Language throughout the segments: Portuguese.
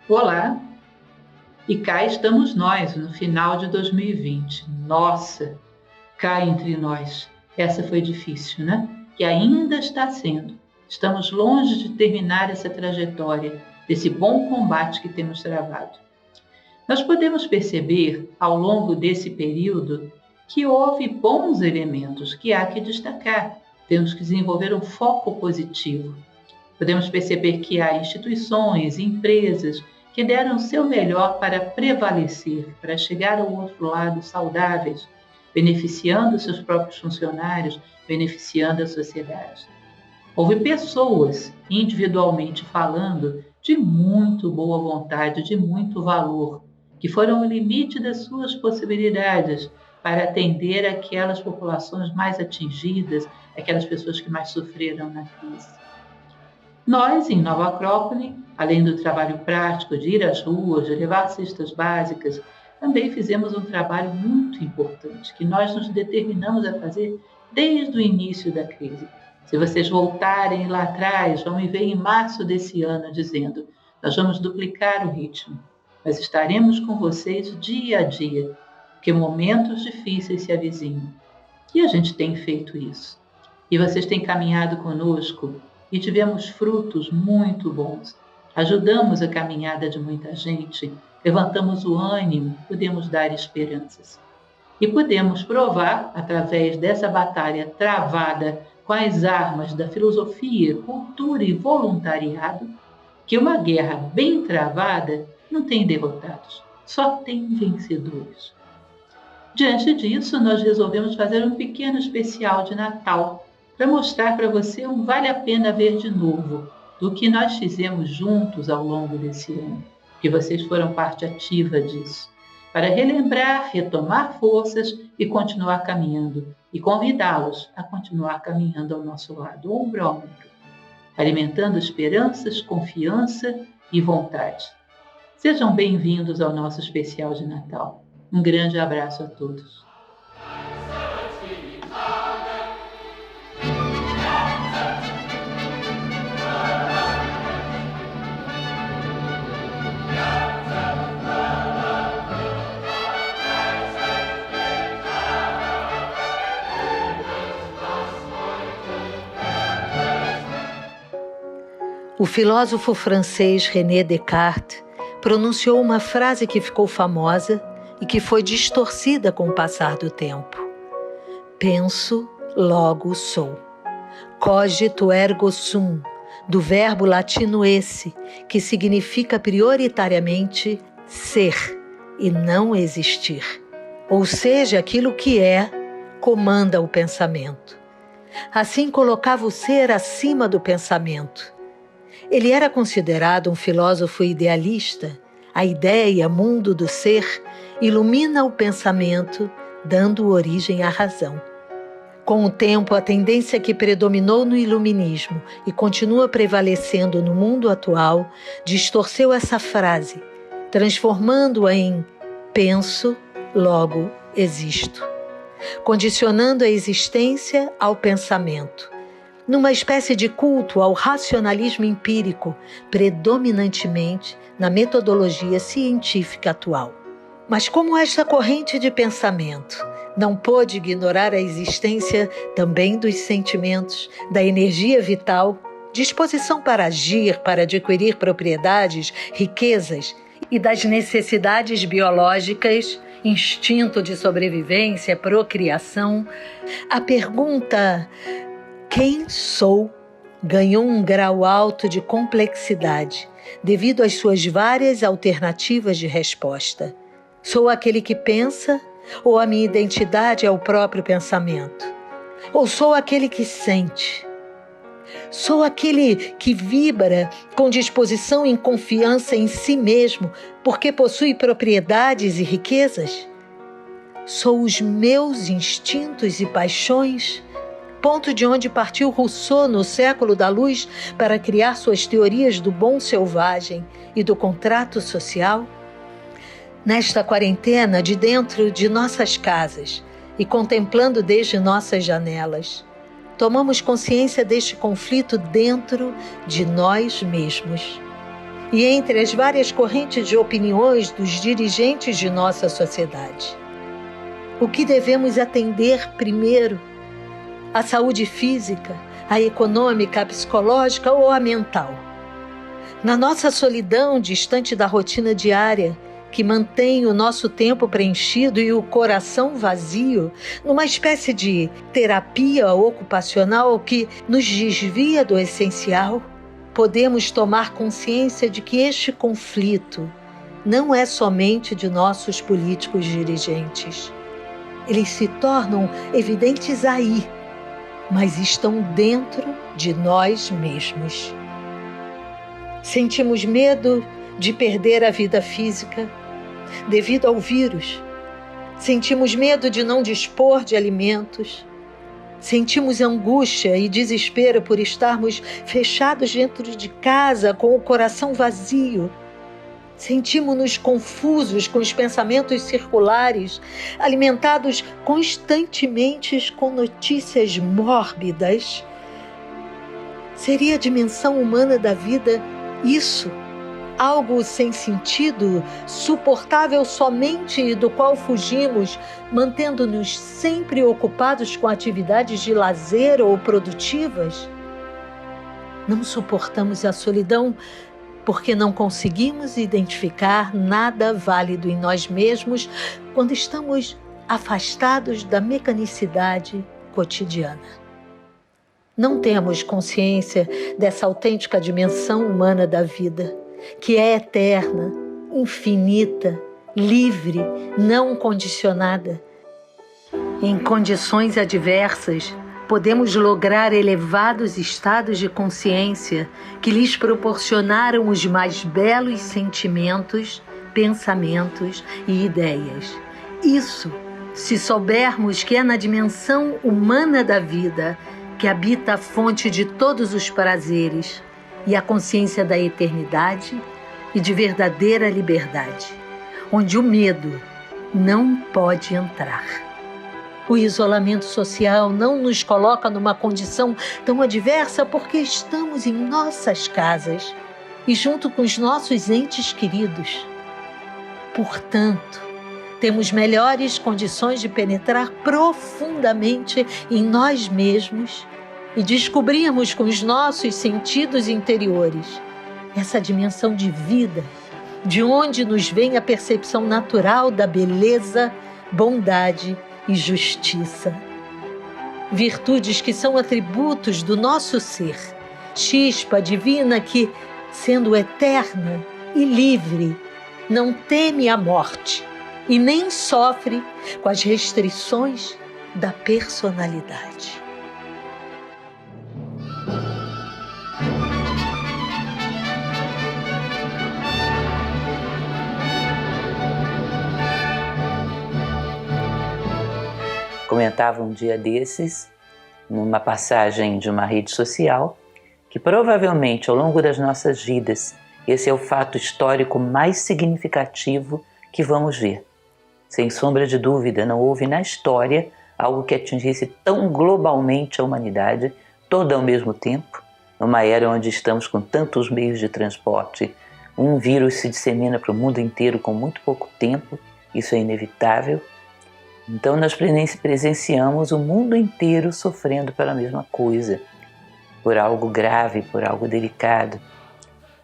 Olá, e cá estamos nós no final de 2020. Nossa, cá entre nós. Essa foi difícil, né? E ainda está sendo. Estamos longe de terminar essa trajetória, desse bom combate que temos travado. Nós podemos perceber, ao longo desse período, que houve bons elementos que há que destacar. Temos que desenvolver um foco positivo. Podemos perceber que há instituições, empresas que deram o seu melhor para prevalecer, para chegar ao outro lado saudáveis, beneficiando seus próprios funcionários, beneficiando a sociedade. Houve pessoas, individualmente falando, de muito boa vontade, de muito valor, que foram ao limite das suas possibilidades para atender aquelas populações mais atingidas, aquelas pessoas que mais sofreram na crise. Nós, em Nova Acrópole, além do trabalho prático de ir às ruas, de levar cestas básicas, também fizemos um trabalho muito importante, que nós nos determinamos a fazer desde o início da crise. Se vocês voltarem lá atrás, vão me ver em março desse ano dizendo: nós vamos duplicar o ritmo, mas estaremos com vocês dia a dia, porque momentos difíceis se avizinham. E a gente tem feito isso. E vocês têm caminhado conosco e tivemos frutos muito bons. Ajudamos a caminhada de muita gente, levantamos o ânimo, podemos dar esperanças. E podemos provar, através dessa batalha travada com as armas da filosofia, cultura e voluntariado, que uma guerra bem travada não tem derrotados, só tem vencedores. Diante disso, nós resolvemos fazer um pequeno especial de Natal para mostrar para você um vale a pena ver de novo do que nós fizemos juntos ao longo desse ano, que vocês foram parte ativa disso, para relembrar, retomar forças e continuar caminhando, e convidá-los a continuar caminhando ao nosso lado, ombro a ombro, alimentando esperanças, confiança e vontade. Sejam bem-vindos ao nosso especial de Natal. Um grande abraço a todos. O filósofo francês René Descartes pronunciou uma frase que ficou famosa e que foi distorcida com o passar do tempo. Penso, logo sou. Cogito ergo sum, do verbo latino esse, que significa prioritariamente ser e não existir. Ou seja, aquilo que é, comanda o pensamento. Assim colocava o ser acima do pensamento. Ele era considerado um filósofo idealista. A ideia, mundo do ser, ilumina o pensamento, dando origem à razão. Com o tempo, a tendência que predominou no iluminismo e continua prevalecendo no mundo atual distorceu essa frase, transformando-a em penso, logo existo, condicionando a existência ao pensamento, numa espécie de culto ao racionalismo empírico, predominantemente na metodologia científica atual. Mas como esta corrente de pensamento não pôde ignorar a existência também dos sentimentos, da energia vital, disposição para agir, para adquirir propriedades, riquezas e das necessidades biológicas, instinto de sobrevivência, procriação, a pergunta quem sou ganhou um grau alto de complexidade devido às suas várias alternativas de resposta. Sou aquele que pensa ou a minha identidade é o próprio pensamento? Ou sou aquele que sente? Sou aquele que vibra com disposição e confiança em si mesmo porque possui propriedades e riquezas? Sou os meus instintos e paixões? Ponto de onde partiu Rousseau no século da luz para criar suas teorias do bom selvagem e do contrato social? Nesta quarentena, de dentro de nossas casas e contemplando desde nossas janelas, tomamos consciência deste conflito dentro de nós mesmos. e entre as várias correntes de opiniões dos dirigentes de nossa sociedade. O que devemos atender primeiro? A saúde física, a econômica, a psicológica ou a mental? Na nossa solidão, distante da rotina diária, que mantém o nosso tempo preenchido e o coração vazio, numa espécie de terapia ocupacional que nos desvia do essencial, podemos tomar consciência de que este conflito não é somente de nossos políticos dirigentes. Eles se tornam evidentes aí, mas estão dentro de nós mesmos. Sentimos medo de perder a vida física devido ao vírus. Sentimos medo de não dispor de alimentos. Sentimos angústia e desespero por estarmos fechados dentro de casa com o coração vazio. Sentimos-nos confusos com os pensamentos circulares, alimentados constantemente com notícias mórbidas. Seria a dimensão humana da vida isso? Algo sem sentido, suportável somente e do qual fugimos, mantendo-nos sempre ocupados com atividades de lazer ou produtivas? Não suportamos a solidão porque não conseguimos identificar nada válido em nós mesmos quando estamos afastados da mecanicidade cotidiana. Não temos consciência dessa autêntica dimensão humana da vida, que é eterna, infinita, livre, não condicionada. Em condições adversas, podemos lograr elevados estados de consciência que lhes proporcionaram os mais belos sentimentos, pensamentos e ideias. Isso, se soubermos que é na dimensão humana da vida que habita a fonte de todos os prazeres e a consciência da eternidade e de verdadeira liberdade, onde o medo não pode entrar. O isolamento social não nos coloca numa condição tão adversa porque estamos em nossas casas e junto com os nossos entes queridos. Portanto, temos melhores condições de penetrar profundamente em nós mesmos e descobrirmos com os nossos sentidos interiores essa dimensão de vida, de onde nos vem a percepção natural da beleza, bondade e justiça. Virtudes que são atributos do nosso ser, chispa divina que, sendo eterna e livre, não teme a morte e nem sofre com as restrições da personalidade. Comentava um dia desses, numa passagem de uma rede social, que provavelmente ao longo das nossas vidas, esse é o fato histórico mais significativo que vamos ver. Sem sombra de dúvida, não houve na história algo que atingisse tão globalmente a humanidade, toda ao mesmo tempo, numa era onde estamos com tantos meios de transporte. Um vírus se dissemina para o mundo inteiro com muito pouco tempo, isso é inevitável. Então nós presenciamos o mundo inteiro sofrendo pela mesma coisa, por algo grave, por algo delicado.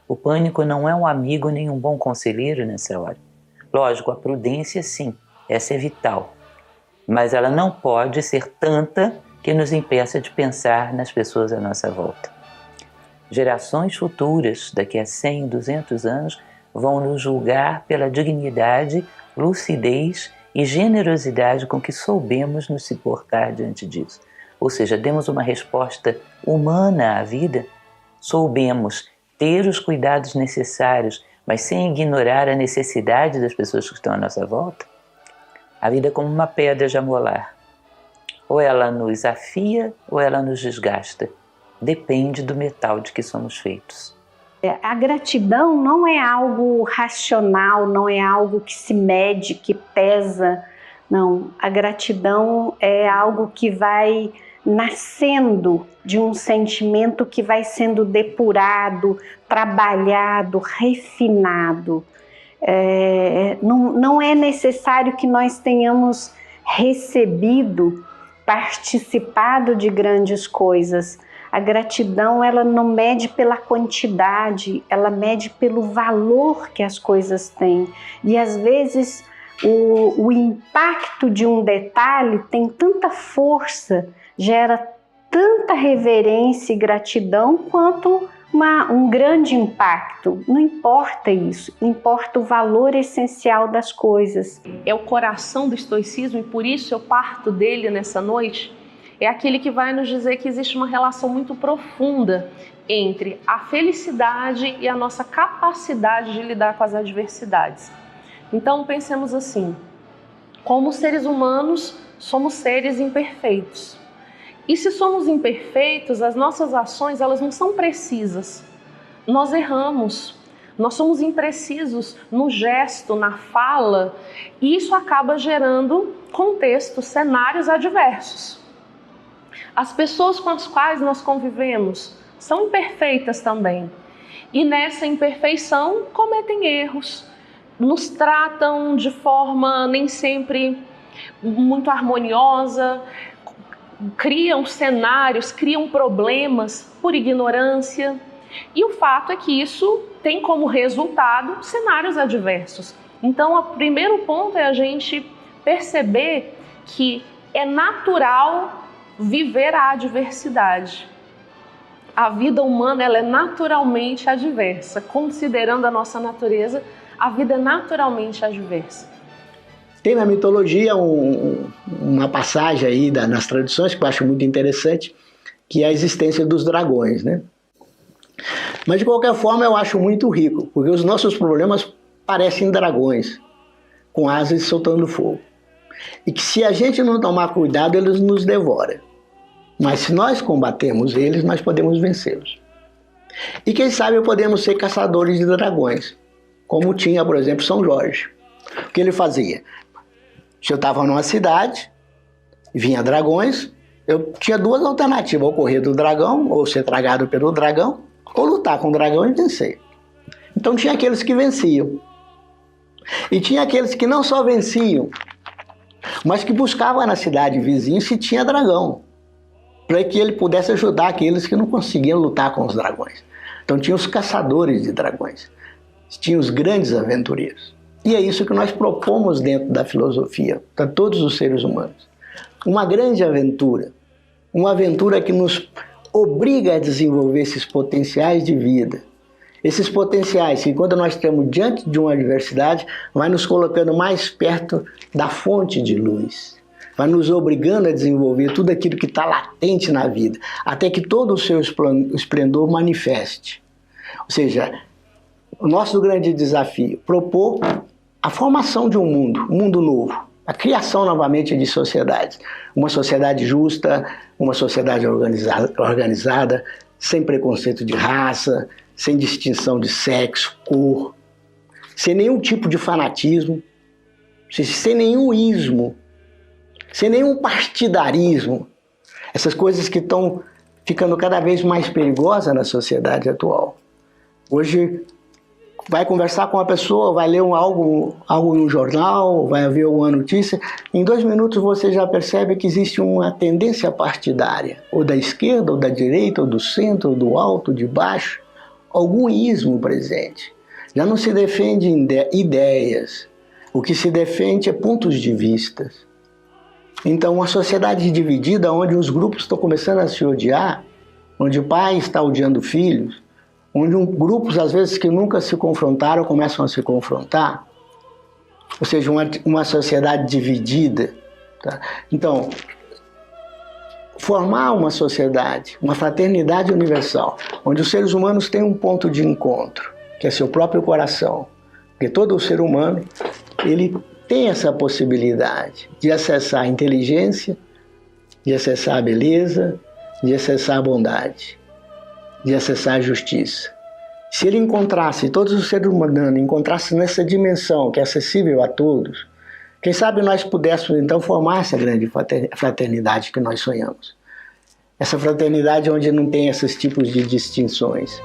O pânico não é um amigo nem um bom conselheiro nessa hora. Lógico, a prudência sim, essa é vital, mas ela não pode ser tanta que nos impeça de pensar nas pessoas à nossa volta. Gerações futuras, daqui a 100, 200 anos, vão nos julgar pela dignidade, lucidez e generosidade com que soubemos nos se portar diante disso. Ou seja, demos uma resposta humana à vida, soubemos ter os cuidados necessários, mas sem ignorar a necessidade das pessoas que estão à nossa volta. A vida é como uma pedra de amolar. Ou ela nos afia ou ela nos desgasta. Depende do metal de que somos feitos. A gratidão não é algo racional, não é algo que se mede, que pesa. Não, a gratidão é algo que vai nascendo de um sentimento que vai sendo depurado, trabalhado, refinado. Não é necessário que nós tenhamos recebido, participado de grandes coisas. A gratidão, ela não mede pela quantidade, ela mede pelo valor que as coisas têm. E às vezes o impacto de um detalhe tem tanta força, gera tanta reverência e gratidão quanto um grande impacto. Não importa isso, importa o valor essencial das coisas. É o coração do estoicismo e por isso eu parto dele nessa noite. É aquele que vai nos dizer que existe uma relação muito profunda entre a felicidade e a nossa capacidade de lidar com as adversidades. Então pensemos assim, como seres humanos somos seres imperfeitos. E se somos imperfeitos, as nossas ações elas não são precisas. Nós erramos, nós somos imprecisos no gesto, na fala, e isso acaba gerando contextos, cenários adversos. As pessoas com as quais nós convivemos são imperfeitas também. E nessa imperfeição cometem erros, nos tratam de forma nem sempre muito harmoniosa, criam cenários, criam problemas por ignorância. E o fato é que isso tem como resultado cenários adversos. Então, o primeiro ponto é a gente perceber que é natural viver a adversidade. A vida humana ela é naturalmente adversa. Considerando a nossa natureza, a vida é naturalmente adversa. Tem na mitologia uma passagem aí nas tradições que eu acho muito interessante, que é a existência dos dragões, né? Mas de qualquer forma eu acho muito rico, porque os nossos problemas parecem dragões, com asas soltando fogo. E que se a gente não tomar cuidado, eles nos devoram. Mas se nós combatermos eles, nós podemos vencê-los. E quem sabe podemos ser caçadores de dragões, como tinha, por exemplo, São Jorge. O que ele fazia? Se eu estava numa cidade, vinha dragões, eu tinha duas alternativas, ou correr do dragão, ou ser tragado pelo dragão, ou lutar com o dragão e vencer. Então tinha aqueles que venciam. E tinha aqueles que não só venciam, mas que buscavam na cidade vizinha se tinha dragão, para que ele pudesse ajudar aqueles que não conseguiam lutar com os dragões. Então tinha os caçadores de dragões, tinha os grandes aventureiros. E é isso que nós propomos dentro da filosofia, para todos os seres humanos. Uma grande aventura, uma aventura que nos obriga a desenvolver esses potenciais de vida. Esses potenciais que, quando nós estamos diante de uma adversidade, vai nos colocando mais perto da fonte de luz. Vai nos obrigando a desenvolver tudo aquilo que está latente na vida, até que todo o seu esplendor manifeste. Ou seja, o nosso grande desafio, propor a formação de um mundo novo, a criação novamente de sociedades. Uma sociedade justa, uma sociedade organizada, sem preconceito de raça, sem distinção de sexo, cor, sem nenhum tipo de fanatismo, sem nenhum ismo, sem nenhum partidarismo. Essas coisas que estão ficando cada vez mais perigosas na sociedade atual. Hoje, vai conversar com uma pessoa, vai ler algo no jornal, vai ver uma notícia, em 2 minutos você já percebe que existe uma tendência partidária, ou da esquerda, ou da direita, ou do centro, ou do alto, de baixo, algum ismo presente. Já não se defende ideias, o que se defende é pontos de vista. Então, uma sociedade dividida, onde os grupos estão começando a se odiar, onde o pai está odiando filhos, onde grupos, às vezes, que nunca se confrontaram, começam a se confrontar. Ou seja, uma sociedade dividida. Tá? Então, formar uma sociedade, uma fraternidade universal, onde os seres humanos têm um ponto de encontro, que é seu próprio coração. Porque todo ser humano, ele tem essa possibilidade de acessar a inteligência, de acessar a beleza, de acessar a bondade, de acessar a justiça. Se ele encontrasse, todos os seres humanos encontrassem nessa dimensão que é acessível a todos, quem sabe nós pudéssemos então formar essa grande fraternidade que nós sonhamos. essa fraternidade onde não tem esses tipos de distinções.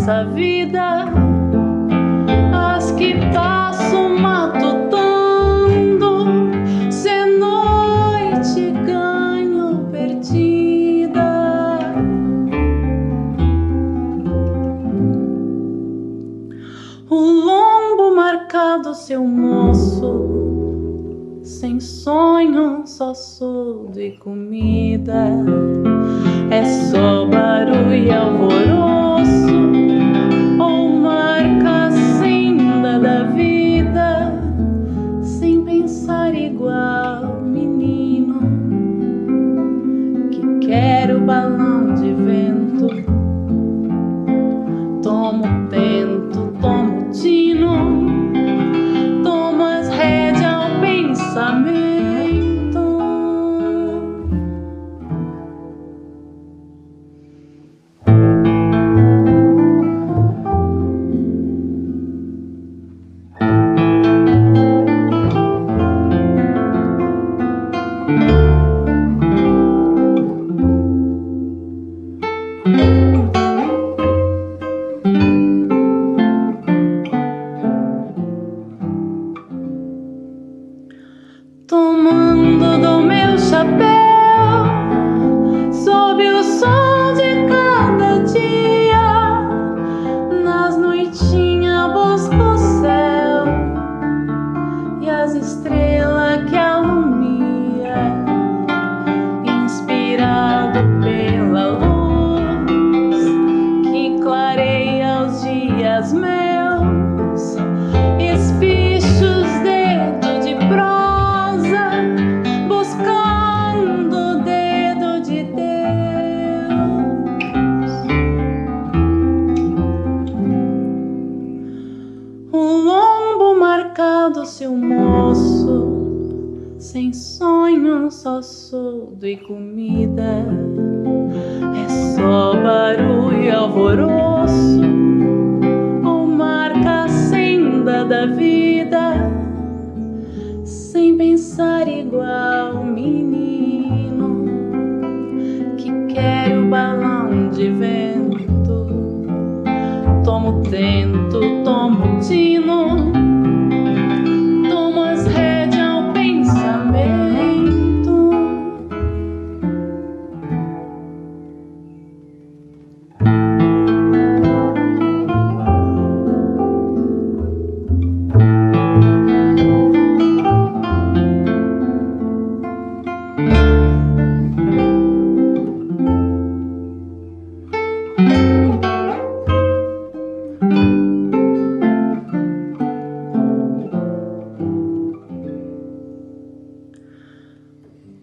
dessa vida, as que passo matutando, se noite ganho perdida. O lombo marcado, seu moço, sem sonho, só soldo e comida. É só barulho e alvoroço, ou marca senda da vida, sem pensar igual menino que quer o balão de vento. Tomo o tento, tomo o tino, tomo as rédeas ao pensamento. Tomando do meu chapéu, sob o sol de cada dia, nas noitinhas busco o céu e as estrelas que alumia, inspirado pela luz que clareia os dias meus, espicho os dedos de prosa, seu moço, sem sonho, só soldo e comida. É só barulho e alvoroço, ou marca a senda da vida, sem pensar igual menino que quer o balão de vento. Tomo o tento, tomo o tino,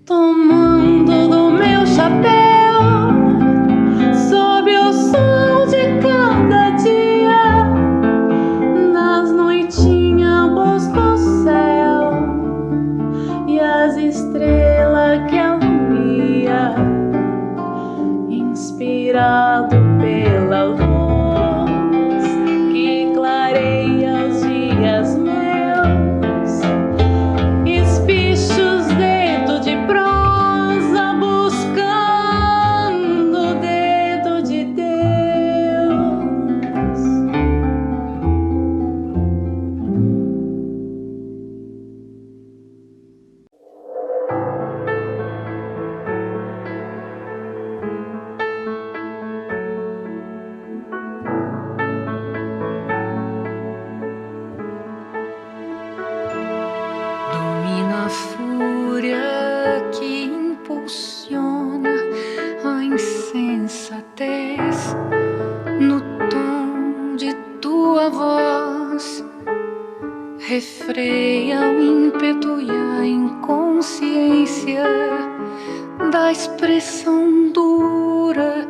tomando do meu chapéu, sob o sol de cada dia, nas noitinhas busco o céu e as estrelas que alumia, inspirado pela luz que clareia os dias meus, espicho os dedos de prosa, buscando o dedo de Deus. Domina a fúria que impulsiona a insensatez no tom de tua voz. Refreia o ímpeto e a inconsciência da expressão dura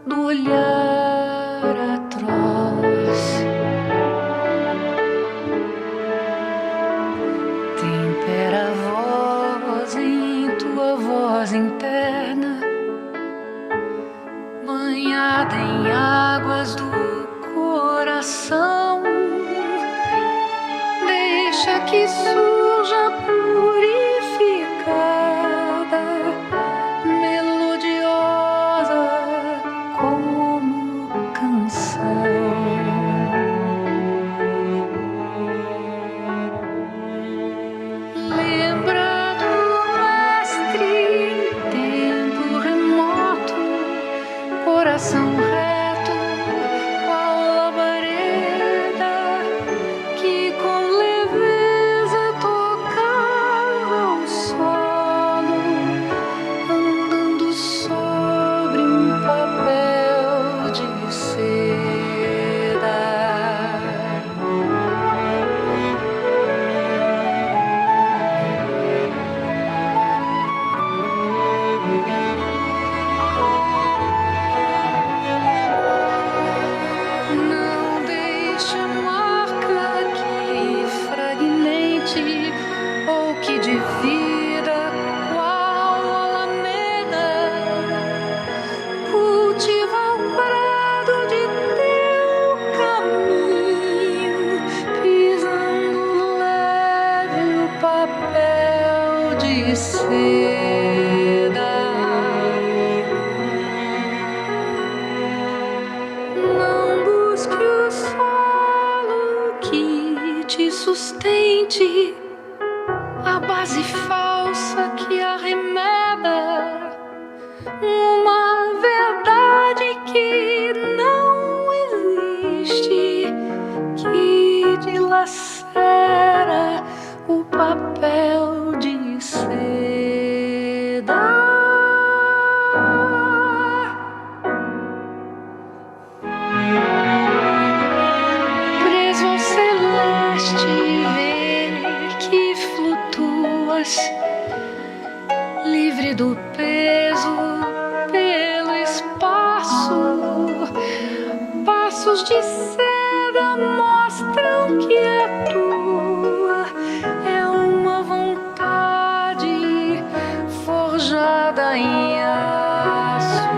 do olhar atroz. Tempera a voz em tua voz interna, banhada em águas do coração. Deixa que surja purificada, melodiosa como canção. sustente a base falsa que arremeda uma verdade que não existe, que dilacera o papel de seda. Preso ao celeste, ver que flutuas, livre do peso pelo espaço. Passos de seda mostram que a tua é uma vontade forjada em aço.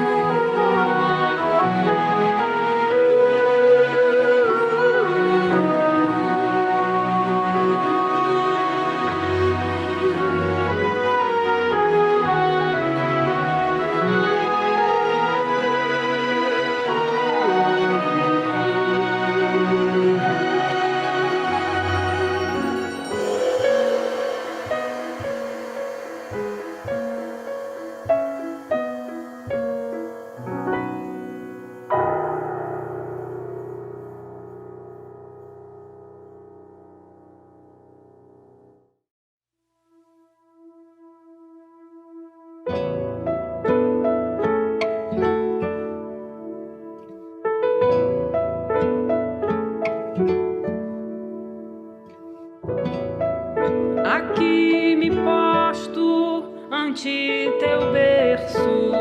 Aqui me posto ante teu berço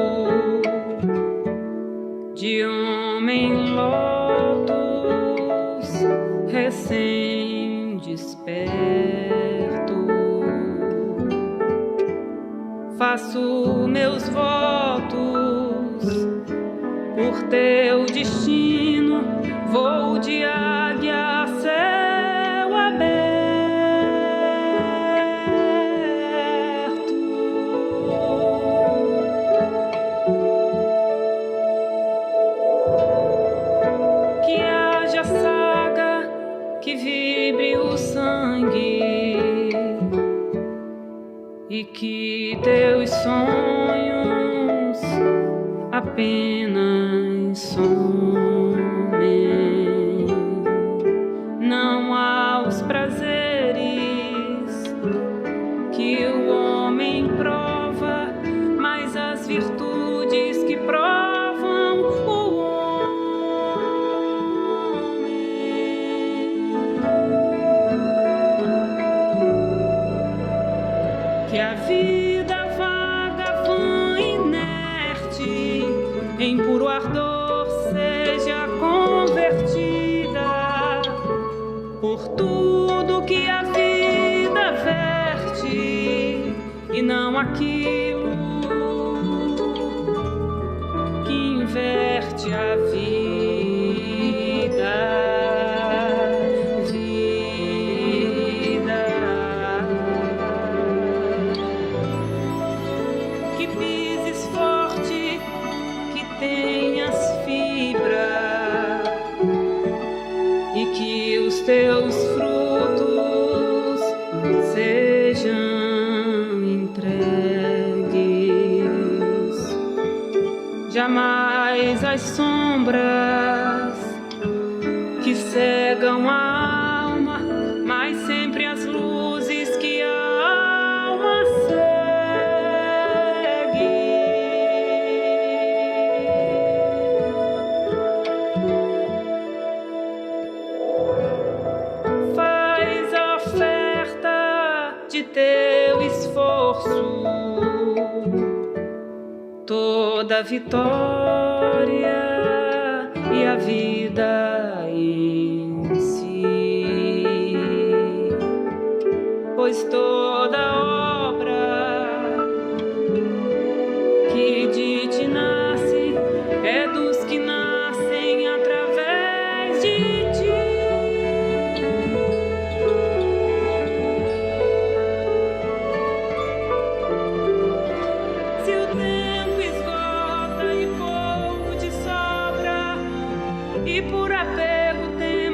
de homem lótus recém-desperto. Faço meus votos por teu destino, vou de águia a céu aberto. Que vibre o sangue e que teus sonhos apenas somem. Não há os prazeres que o homem prova, mas as virtudes que provam o que a vida vaga, vã, inerte, em puro ardor seja convertida por tudo que a vida verte, e não aquilo que inverte a vida. Teus frutos sejam entregues, jamais as sombras que cegam a alma, mas sempre as luzes que a alma segue. De teu esforço, toda a vitória e a vida em si, pois toda obra que de ti nasce é dos que nascem através de ti. E por apego temos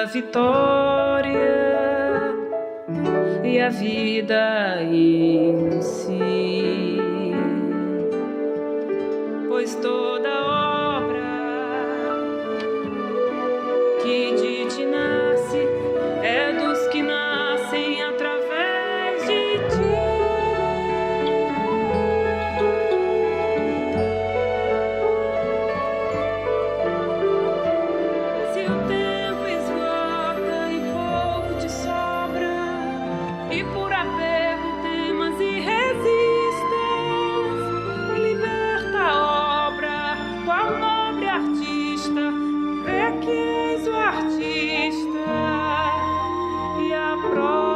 a vitória e a vida em si, pois toda obra que de ti nasce é dos que nascem através de ti. Se o tempo esgota e pouco te sobra, e por apego temas e resistas, liberta a obra, qual nobre artista, vê que és o artista e a própria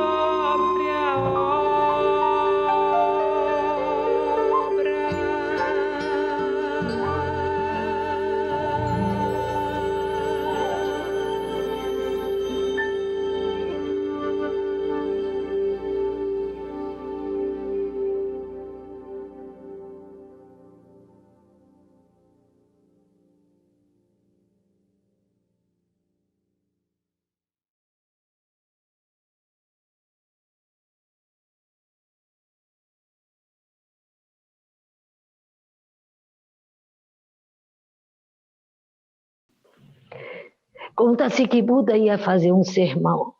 Conta-se que Buda ia fazer um sermão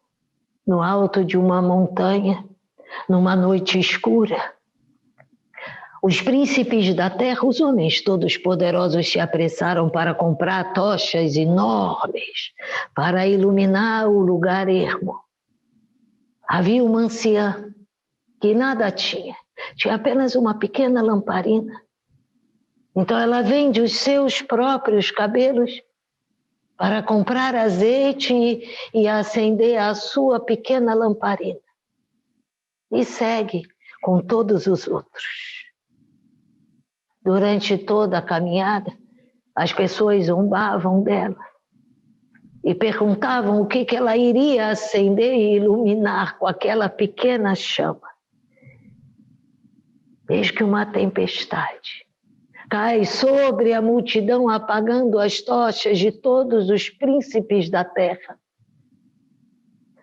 no alto de uma montanha, numa noite escura. Os príncipes da terra, os homens todos poderosos, se apressaram para comprar tochas enormes para iluminar o lugar ermo. Havia uma anciã que nada tinha apenas uma pequena lamparina. Então ela vende os seus próprios cabelos para comprar azeite e acender a sua pequena lamparina. E segue com todos os outros. Durante toda a caminhada, as pessoas zombavam dela e perguntavam o que ela iria acender e iluminar com aquela pequena chama. Eis que uma tempestade cai sobre a multidão, apagando as tochas de todos os príncipes da terra.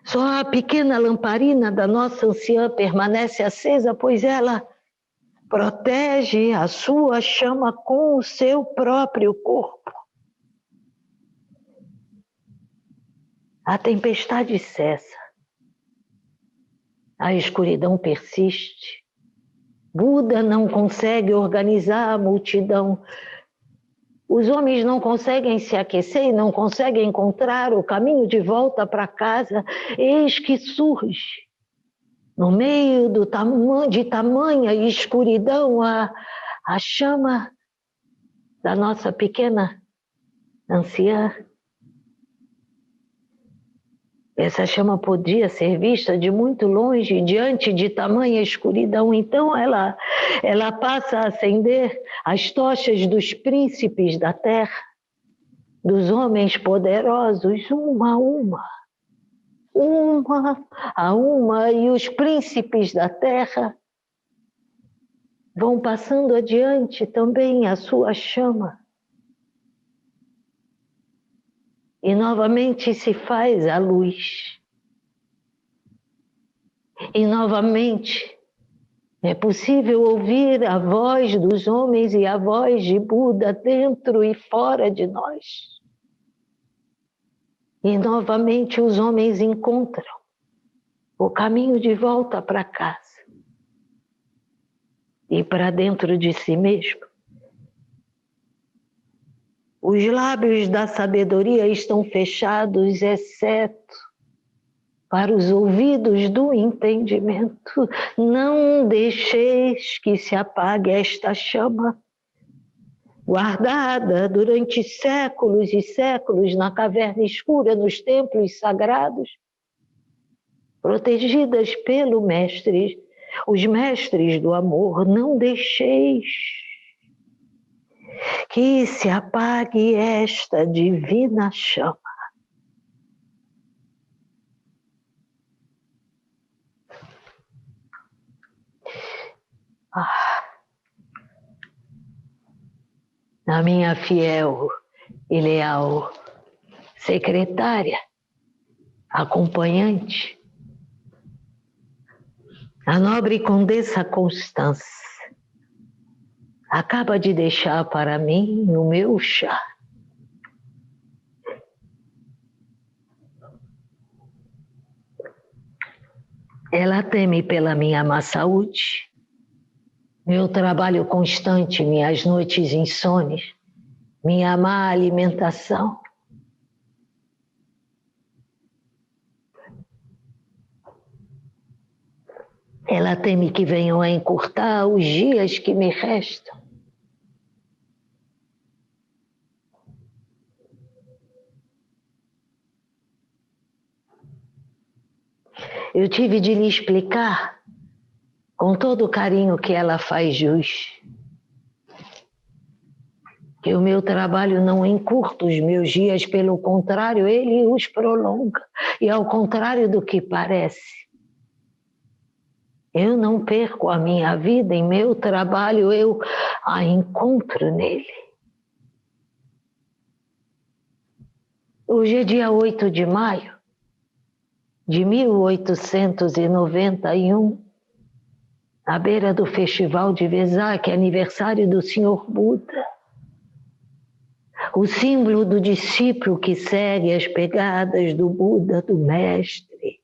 Só a pequena lamparina da nossa anciã permanece acesa, pois ela protege a sua chama com o seu próprio corpo. A tempestade cessa. A escuridão persiste. Buda não consegue organizar a multidão. Os homens não conseguem se aquecer e não conseguem encontrar o caminho de volta para casa. Eis que surge, no meio de tamanha escuridão, a chama da nossa pequena anciã. Essa chama podia ser vista de muito longe, diante de tamanha escuridão. Então ela passa a acender as tochas dos príncipes da terra, dos homens poderosos, uma a uma, e os príncipes da terra vão passando adiante também a sua chama. E novamente se faz a luz. E novamente é possível ouvir a voz dos homens e a voz de Buda dentro e fora de nós. E novamente os homens encontram o caminho de volta para casa e para dentro de si mesmo. Os lábios da sabedoria estão fechados, exceto para os ouvidos do entendimento. Não deixeis que se apague esta chama, guardada durante séculos e séculos na caverna escura, nos templos sagrados, protegidas pelo mestre, os mestres do amor. Não deixeis que se apague esta divina chama. A minha fiel e leal secretária acompanhante, a nobre Condessa Constance acaba de deixar para mim o meu chá. Ela teme pela minha má saúde, meu trabalho constante, minhas noites insones, minha má alimentação. Ela teme que venham a encurtar os dias que me restam. Eu tive de lhe explicar, com todo o carinho que ela faz jus, que o meu trabalho não encurta os meus dias, pelo contrário, ele os prolonga. E ao contrário do que parece, eu não perco a minha vida em meu trabalho, eu a encontro nele. Hoje é dia 8 de maio de 1891, à beira do Festival de Vesak, aniversário do Senhor Buda, o símbolo do discípulo que segue as pegadas do Buda, do Mestre.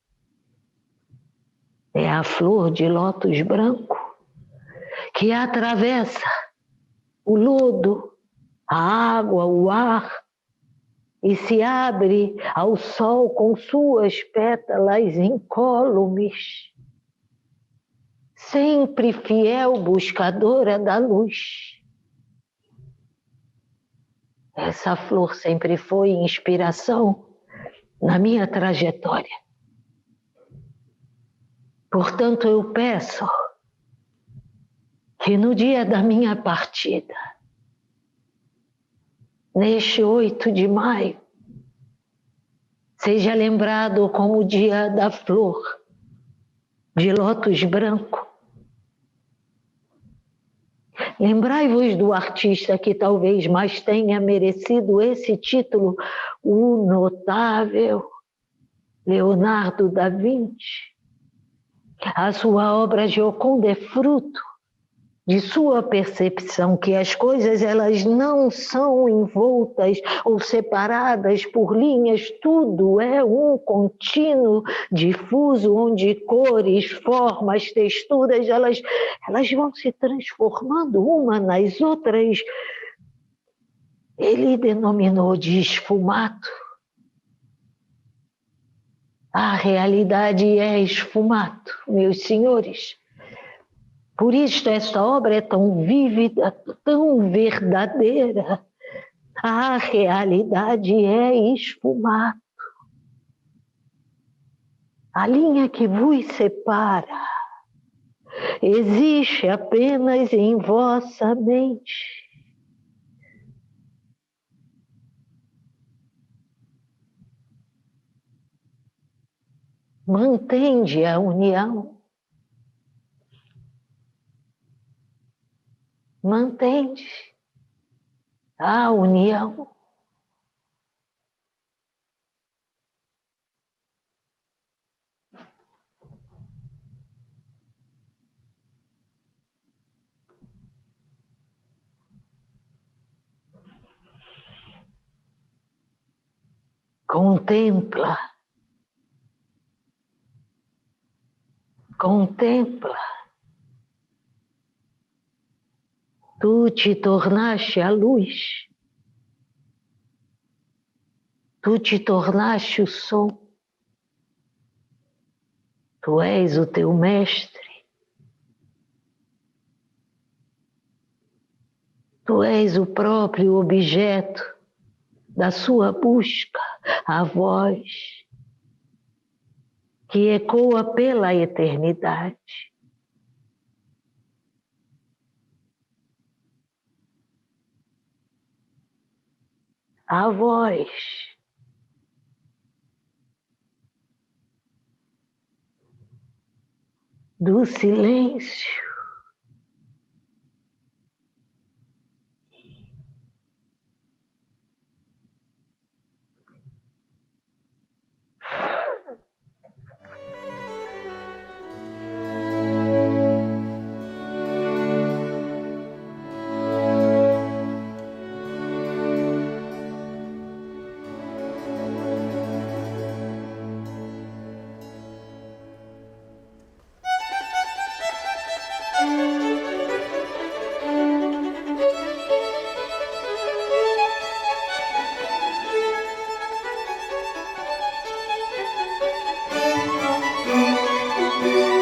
É a flor de lótus branco que atravessa o lodo, a água, o ar e se abre ao sol com suas pétalas incólumes, sempre fiel buscadora da luz. Essa flor sempre foi inspiração na minha trajetória. Portanto, eu peço que no dia da minha partida, neste 8 de maio, seja lembrado como o dia da flor de lótus branco. Lembrai-vos do artista que talvez mais tenha merecido esse título, o notável Leonardo da Vinci. A sua obra Gioconda é fruto de sua percepção que as coisas elas não são envoltas ou separadas por linhas, tudo é um contínuo difuso onde cores, formas, texturas, elas vão se transformando uma nas outras. Ele denominou de esfumato. A realidade é esfumato, meus senhores. Por isso esta obra é tão vívida, tão verdadeira. A realidade é esfumato. A linha que vos separa existe apenas em vossa mente. Mantende a união. Mantende a união. Contempla. Contempla. Tu te tornaste a luz. Tu te tornaste o som. Tu és o teu mestre. Tu és o próprio objeto da sua busca, a voz que ecoa pela eternidade. A voz do silêncio. Música